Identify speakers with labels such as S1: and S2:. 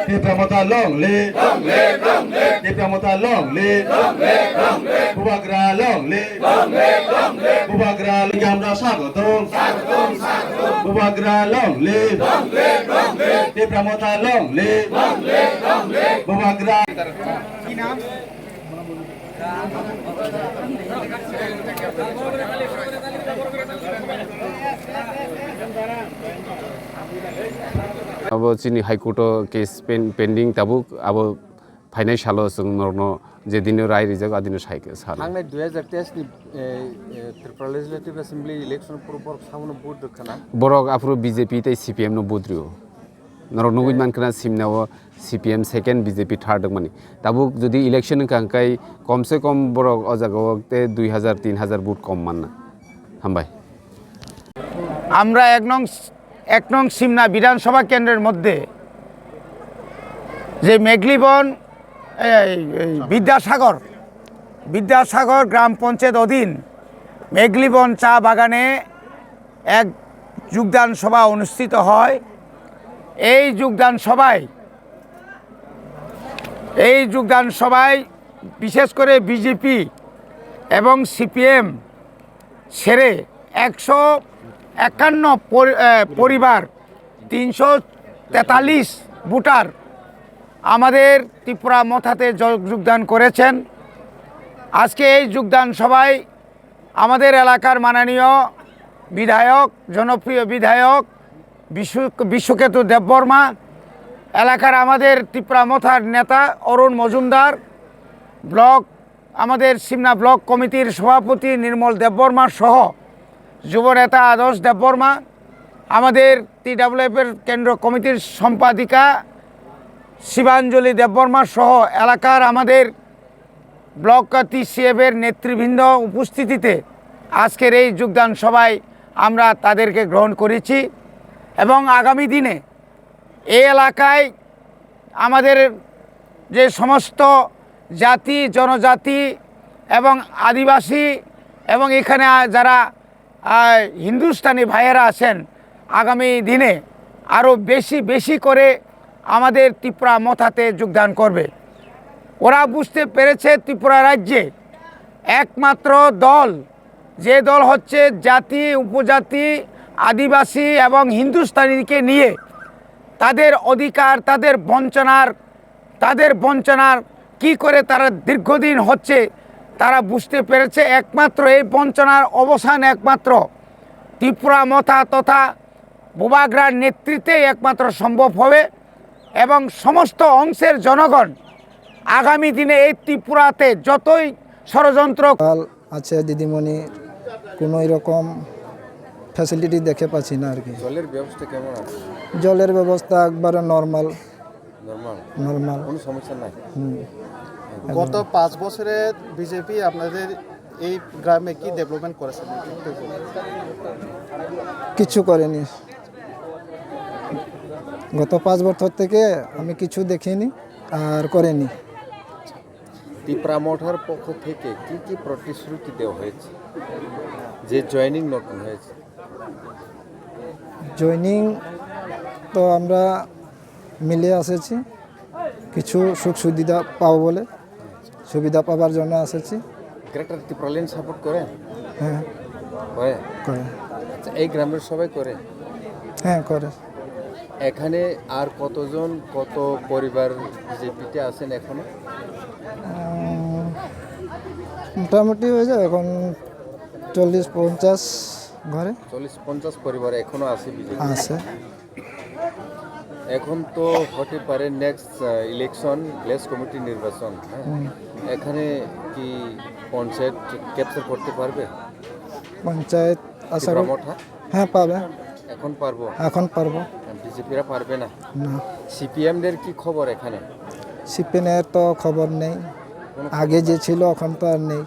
S1: Tipramota long live, Tipramota long live, Bubagra long live, Bubagra আমরা স্বাগতম, Bubagra long live, Tipramota long live, Bubagra কি নাম
S2: अब चिनी हाइकोर्ट केस पेन्डिङ ताबुक अब फाइनाल सालो जोंनो जे दिन राय रिजाक आदिनो साइके साल
S3: थांनाय 2023 नि Tripura legislative assembly election proper सावनो बुद दखना
S2: बरक आफुरो बीजेपी तै सीपीएम नो बुद्रियो नर नुगुइ मानकना सिमनाव सीपीएम सेकेन्ड बीजेपी थार्ड माने ताबुक जदि इलेक्शन कांकाय कम से कम बरक अजागते 2000 3000 बुट कम मानना हामबाय
S4: আমরা এক নং সিমনা বিধানসভা কেন্দ্রের মধ্যে যে মেঘলিবন বিদ্যাসাগর গ্রাম পঞ্চায়েত অধীন মেঘলিবন চা বাগানে এক যোগদান সভা অনুষ্ঠিত হয়। এই যোগদান সভায় বিশেষ করে বিজেপি এবং সিপিএম ছেড়ে 151 পরিবার 343 ভোটার আমাদের ত্রিপুরা মথাতে যোগদান করেছেন। আজকে এই যোগদান সভায় আমাদের এলাকার মাননীয় বিধায়ক জনপ্রিয় বিধায়ক বিশ্বকেতু দেববর্মা, এলাকার আমাদের ত্রিপুরা মথার নেতা অরুণ মজুমদার, আমাদের সিমনা ব্লক কমিটির সভাপতি নির্মল দেববর্মা সহ যুবনেতা আদর্শ দেববর্মা, আমাদের TWF-এর কেন্দ্র কমিটির সম্পাদিকা শিবাঞ্জলি দেববর্মা সহ এলাকার আমাদের ব্লক TCF-এর নেতৃবৃন্দ উপস্থিতিতে আজকের এই যোগদান সভায় আমরা তাদেরকে গ্রহণ করেছি এবং আগামী দিনে এই এলাকায় আমাদের যে সমস্ত জাতি জনজাতি এবং আদিবাসী এবং এখানে যারা হিন্দুস্তানি ভাইয়েরা আছেন আগামী দিনে আরও বেশি করে আমাদের ত্রিপুরা মথাতে যোগদান করবে। ওরা বুঝতে পেরেছে ত্রিপুরা রাজ্যে একমাত্র দল যে দল হচ্ছে জাতি উপজাতি আদিবাসী এবং হিন্দুস্তানিকে নিয়ে তাদের অধিকার তাদের বঞ্চনার কি করে তারা দীর্ঘদিন হচ্ছে তারা বুঝতে পেরেছে। একমাত্র এই বঞ্চনার অবসান একমাত্র ত্রিপুরা মথা তথা বুবাগ্রার নেতৃত্বে একমাত্র সম্ভব হবে এবং সমস্ত অংশের জনগণ আগামী দিনে এই ত্রিপুরাতে যতই ষড়যন্ত্র
S5: আছে দিদিমণি কোনো এরকম ফ্যাসিলিটি দেখে পাচ্ছি না আর কি।
S3: জলের ব্যবস্থা কেমন আছে?
S5: জলের ব্যবস্থা একবারে নর্মাল
S3: কোনো সমস্যা নাই।
S6: গত 5 বছরে বিজেপি আপনাদের এই গ্রামে কি ডেভেলপমেন্ট করেছে?
S5: কিছু করেনি। গত 5 বছর থেকে আমি কিছু দেখিনি আর করেনি।
S3: ত্রিপুরা মঠার পক্ষ থেকে কি প্রতিশ্রুতি দেওয়া হয়েছে যে জয়েনিং নতুন হয়েছে?
S5: জয়েনিং তো আমরা মিলে এসেছি, কিছু সুখ সুবিধা পাবো বলে সুবিধা পাবার জন্য এসেছি।
S3: গ্রেটার ত্রিপুরাল্যান্ড সাপোর্ট করে?
S5: হ্যাঁ
S3: করে। আচ্ছা, এই গ্রামের সবাই করে?
S5: হ্যাঁ করে।
S3: এখানে আর কত পরিবার বিজেপিতে আছেন এখনো?
S5: মোটামুটি হয়ে যায় এখন 40-50 ঘরে
S3: 40-50 পরিবার এখনো আছে বিজেপি
S5: আছে।
S3: এখন তো হতে পারে নেক্সট ইলেকশন ভিলেজ কমিটি নির্বাচন, এখানে কি পঞ্চায়েত ক্যাপচার করতে পারবে?
S5: পঞ্চায়েত আশা করি হ্যাঁ পাবে।
S3: এখন পারবো। বিজেপিরা পারবে না? সিপিএমদের কি খবর এখানে?
S5: সিপিএমের তো খবর নেই, আগে যে ছিল এখন তো আর নেই।